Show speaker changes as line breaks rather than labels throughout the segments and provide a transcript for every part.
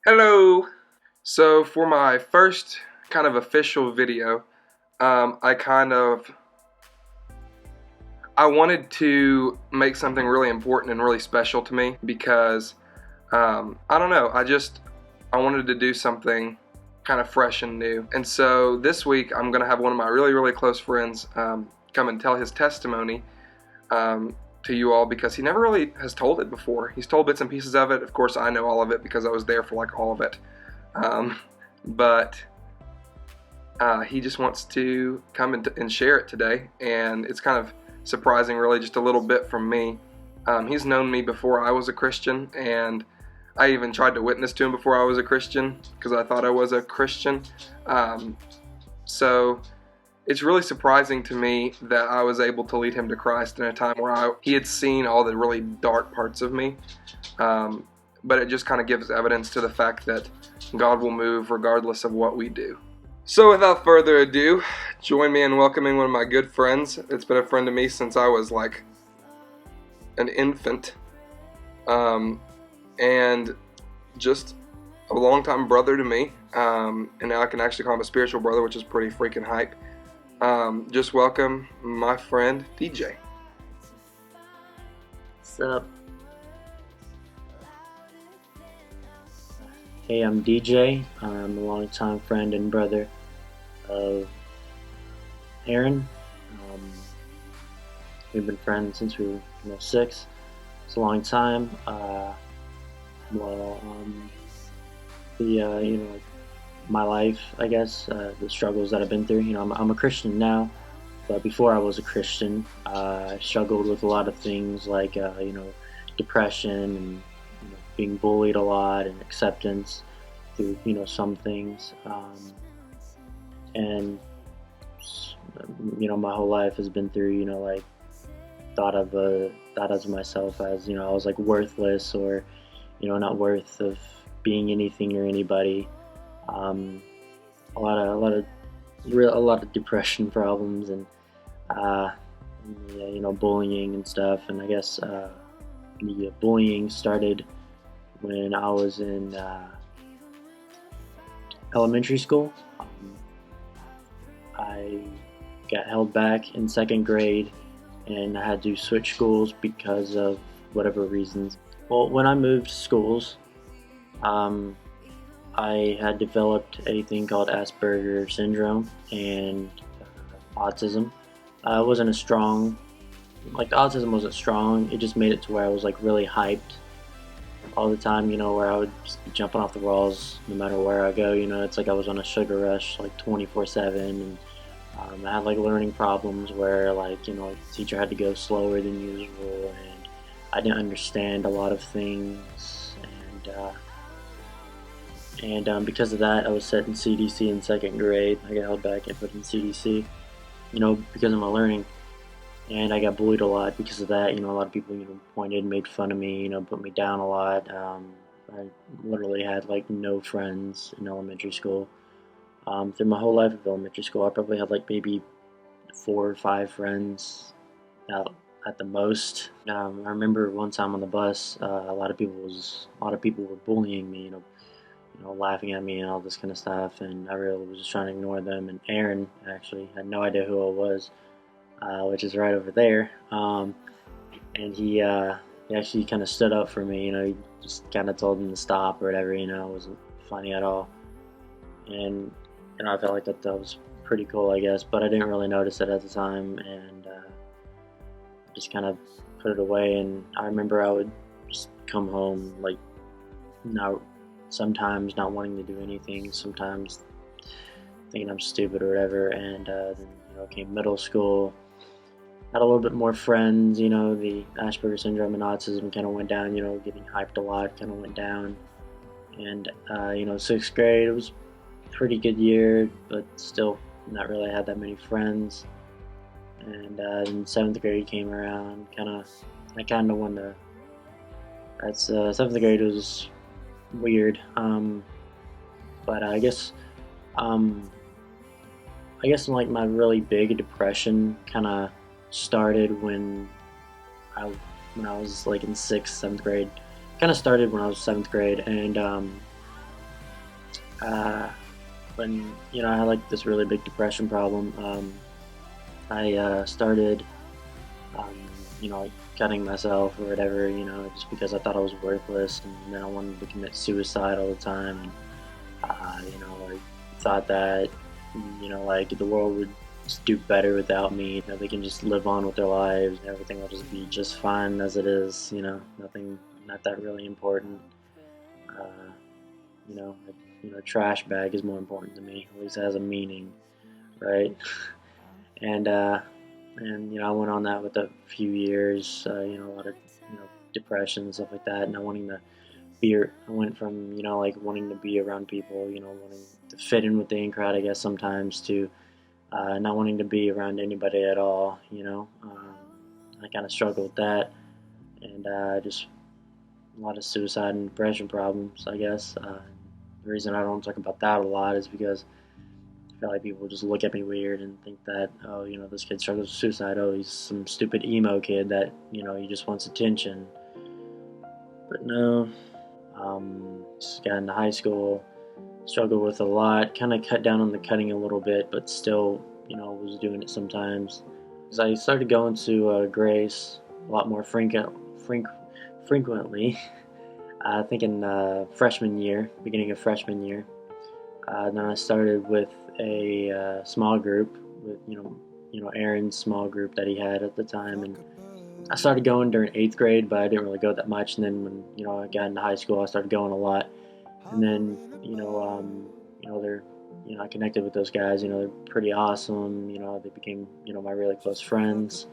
Hello! So for my first kind of official video, I wanted to make something really important and really special to me because I don't know, I wanted to do something kind of fresh and new. And so this week I'm gonna have one of my really close friends come and tell his testimony to you all because he never really has told it before. He's told bits and pieces of it. Of course, I know all of it because I was there for like all of it. Um, but he just wants to come and share it today, and it's kind of surprising, really, just a little bit from me. He's known me before I was a Christian, and I even tried to witness to him before I was a Christian because I thought I was a Christian. So it's really surprising to me that I was able to lead him to Christ in a time where he had seen all the really dark parts of me. But it just kind of gives evidence to the fact that God will move regardless of what we do. So without further ado, join me in welcoming one of my good friends. It's been a friend to me since I was like an infant, and just a longtime brother to me, and now I can actually call him a spiritual brother, which is pretty freaking hype. Just welcome my friend DJ.
What's up? Hey, I'm DJ. I'm a longtime friend and brother of Aaron. We've been friends since we were 6. It's a long time. Like my life, I guess, the struggles that I've been through. I'm a Christian now, but before I was a Christian, I struggled with a lot of things like depression and being bullied a lot and acceptance through some things, and my whole life has been through like thought of myself as I was like worthless or not worth of being anything or anybody. A lot of depression problems and bullying and stuff. And I guess the bullying started when I was in elementary school. I got held back in 2nd grade and I had to switch schools because of whatever reasons. Well, when I moved schools, I had developed a thing called Asperger syndrome and autism. It wasn't as strong, like the autism wasn't strong, it just made it to where I was like really hyped all the time, where I would just be jumping off the walls no matter where I go, it's like I was on a sugar rush like 24/7, and I had like learning problems where like, the teacher had to go slower than usual, and I didn't understand a lot of things, and because of that, I was set in CDC in 2nd grade. I got held back and put in CDC, because of my learning. And I got bullied a lot because of that. A lot of people, pointed, made fun of me, put me down a lot. I literally had like no friends in elementary school. Through my whole life of elementary school, I probably had like maybe 4 or 5 friends at the most. I remember one time on the bus, a lot of people were bullying me, laughing at me and all this kind of stuff, and I really was just trying to ignore them. And Aaron actually had no idea who I was, which is right over there. And he actually kind of stood up for me. He just kind of told him to stop or whatever. It wasn't funny at all. And I felt like that was pretty cool, I guess. But I didn't really notice it at the time, and just kind of put it away. And I remember I would just come home like sometimes not wanting to do anything, sometimes thinking I'm stupid or whatever. And then came middle school. Had a little bit more friends, the Asperger syndrome and autism kind of went down, getting hyped a lot kind of went down. And, 6th grade, it was a pretty good year, but still not really had that many friends. And then 7th grade came around, I kind of wanted to, 7th grade was weird, but I guess like my really big depression kind of started when I was like in 6th, 7th grade. Kind of started when I was 7th grade, and uh, when I had like this really big depression problem. I started, um, like cutting myself or whatever, just because I thought I was worthless, and then I wanted to commit suicide all the time. And, I thought that, like the world would just do better without me. They can just live on with their lives. Everything will just be just fine as it is. Nothing, not that really important. Uh, trash bag is more important to me. At least it has a meaning, right? And I went on that with a few years. A lot of depression and stuff like that. And I wanting to be. I went from like wanting to be around people, wanting to fit in with the in crowd, I guess sometimes, to not wanting to be around anybody at all. I kind of struggled with that, and just a lot of suicide and depression problems, I guess. The reason I don't talk about that a lot is because I feel like people just look at me weird and think that, oh, this kid struggles with suicide. Oh, he's some stupid emo kid that, he just wants attention. But no, just got into high school, struggled with a lot, kind of cut down on the cutting a little bit, but still, was doing it sometimes. As I started going to Grace a lot more frequently, I think in freshman year, beginning of freshman year. Then I started with a small group with Aaron's small group that he had at the time, and I started going during 8th grade, but I didn't really go that much. And then when I got into high school, I started going a lot. And then they're I connected with those guys. They're pretty awesome. They became my really close friends.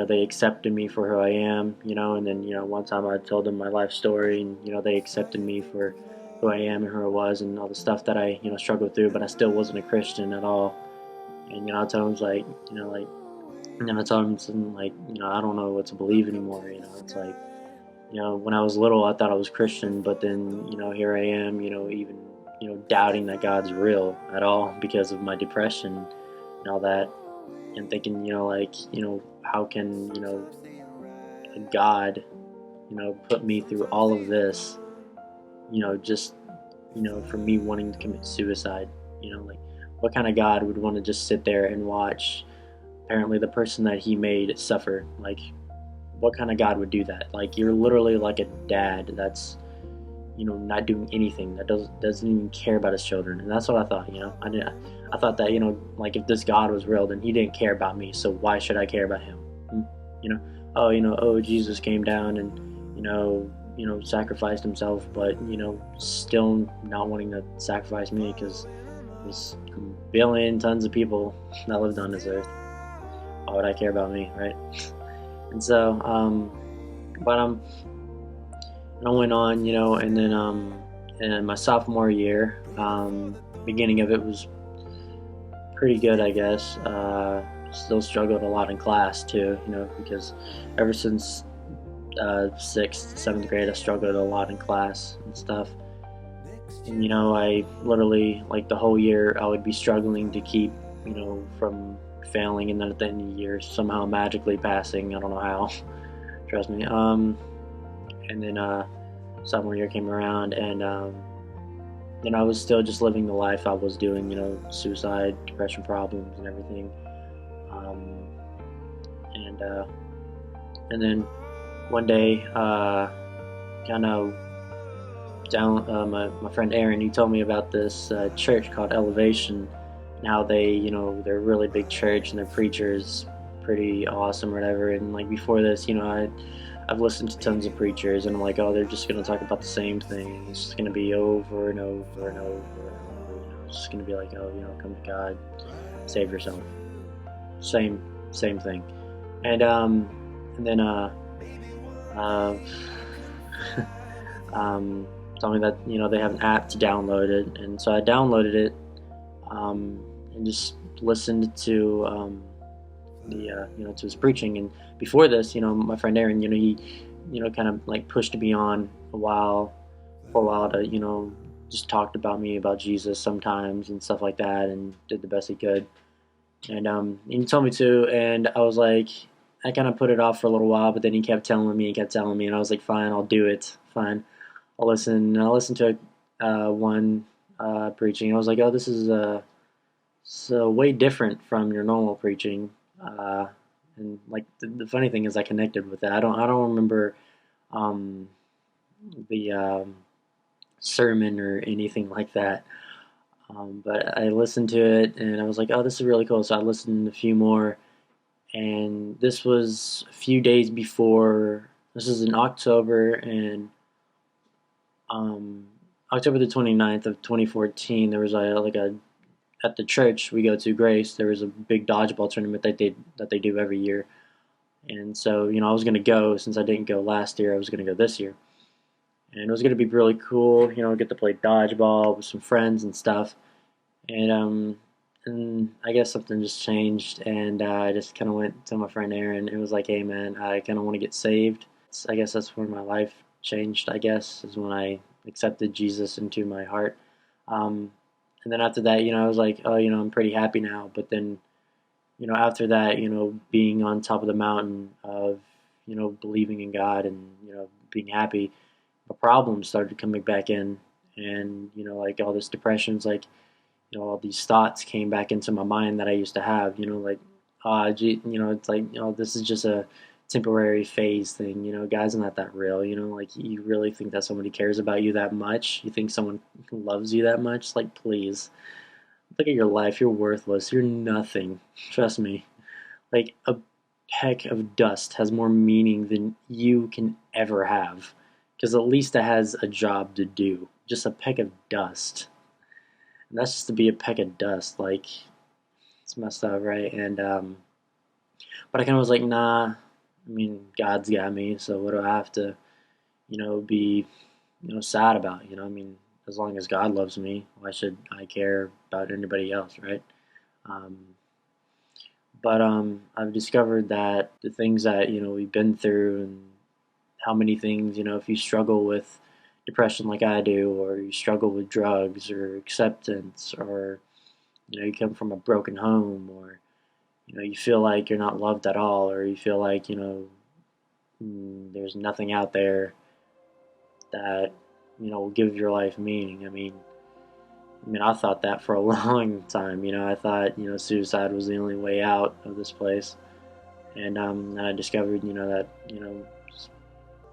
They accepted me for who I am, and then, one time I told them my life story, and, they accepted me for who I am and who I was and all the stuff that I, struggled through, but I still wasn't a Christian at all. And, I told them, like, and then I told them something like, I don't know what to believe anymore, it's like, when I was little, I thought I was Christian, but then, here I am, even, doubting that God's real at all because of my depression and all that, and thinking, how can, God, put me through all of this, just, for me wanting to commit suicide, like, what kind of God would want to just sit there and watch, apparently, the person that he made suffer? Like, what kind of God would do that? Like, you're literally like a dad that's, not doing anything, that doesn't even care about his children. And that's what I thought. I thought that, like, if this God was real, then he didn't care about me, so why should I care about him? Oh, Jesus came down and, sacrificed himself, but, still not wanting to sacrifice me because there's a billion tons of people that lived on this earth. Why would I care about me, right? And so, but I went on, and then in my sophomore year, beginning of it was pretty good, I guess. Still struggled a lot in class too, because ever since 6th, 7th grade, I struggled a lot in class and stuff. And I literally, like, the whole year I would be struggling to keep, from failing, and then at the end of the year somehow magically passing. I don't know how. Trust me. And then sophomore year came around, and I was still just living the life I was doing, suicide, depression problems, and everything. And then one day, kind of down, my friend Aaron, he told me about this church called Elevation, and how they, they're a really big church, and their preacher's pretty awesome or whatever. And like before this, I've listened to tons of preachers, and I'm like, oh, they're just going to talk about the same thing. It's just going to be over and over and over and over. It's just going to be like, oh, come to God, save yourself. Same thing. And then told me that they have an app to download it, and so I downloaded it, and just listened to to his preaching. And before this, my friend Aaron, he, kind of like pushed me on for a while to, just talked about me, about Jesus sometimes and stuff like that, and did the best he could. And he told me to, and I was like, I kind of put it off for a little while, but then he kept telling me, and I was like, fine, I'll do it, fine, I'll listen. And I listened to one preaching. I was like, oh, this is so way different from your normal preaching. Uh, and like the funny thing is, I connected with it. I don't remember um, the sermon or anything like that. But I listened to it and I was like, oh, this is really cool. So I listened to a few more, and this was a few days before. This is in October, and um, October the 29th of 2014. There was a at the church we go to, Grace. There was a big dodgeball tournament that they do every year, and so I was gonna go since I didn't go last year. I was gonna go this year, and it was gonna be really cool. Get to play dodgeball with some friends and stuff. And I guess something just changed, and I just kind of went to my friend Aaron. It was like, hey man, I kind of want to get saved. I guess that's when my life changed. I guess is when I accepted Jesus into my heart. Um, and then after that, I was like, oh, I'm pretty happy now. But then, after that, being on top of the mountain of, believing in God and being happy, my problems started coming back in, and like all this depression's like all these thoughts came back into my mind that I used to have, like, gee, it's like, this is just a temporary phase thing, God's not that real, like, you really think that somebody cares about you that much? You think someone loves you that much? Like, please, look at your life. You're worthless. You're nothing. Trust me. Like, a peck of dust has more meaning than you can ever have, because at least it has a job to do. Just a peck of dust. And that's just to be a peck of dust. Like, it's messed up, right? And but I kind of was like, nah. I mean, God's got me, so what do I have to, be, sad about? I mean, as long as God loves me, why should I care about anybody else, right? Um, but I've discovered that the things that we've been through, and how many things, if you struggle with depression like I do, or you struggle with drugs or acceptance, or you come from a broken home, or you feel like you're not loved at all, or you feel like there's nothing out there that will give your life meaning. I mean, I thought that for a long time. I thought suicide was the only way out of this place, and I discovered that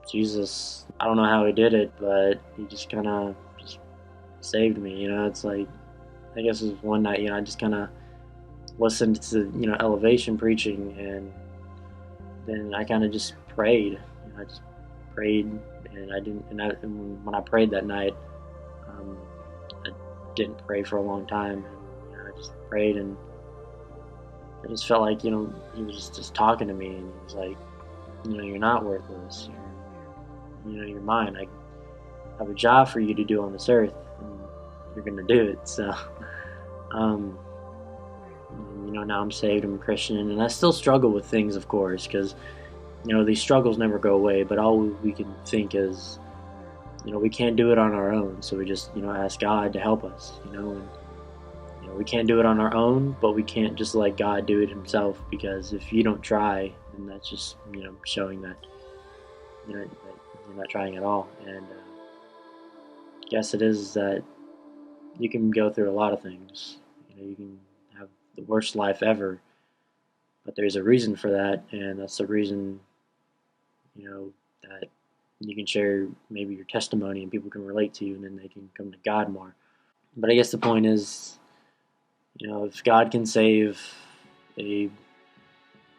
Jesus. I don't know how he did it, but he just kind of just saved me. It's like, I guess it was one night. I just kind of listened to elevation preaching, and then I kind of just prayed. I just prayed, and I didn't. And when I prayed that night, um, I didn't pray for a long time. I just prayed, and I just felt like he was just talking to me, and he was like, you're not worthless. You're mine. I have a job for you to do on this earth, and you're gonna do it. So, um, now I'm saved, I'm a Christian, and I still struggle with things, of course, because these struggles never go away. But all we can think is, we can't do it on our own, so we just ask God to help us, and we can't do it on our own, but we can't just let God do it Himself, because if you don't try, then that's just showing that that you're not trying at all. And I guess it is that you can go through a lot of things. You can have the worst life ever, but there's a reason for that, and that's the reason that you can share maybe your testimony and people can relate to you, and then they can come to God more. But I guess the point is, if God can save a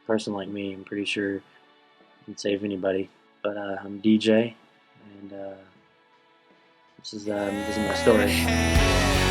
person like me, I'm pretty sure He can save anybody. But I'm DJ, and this is my story.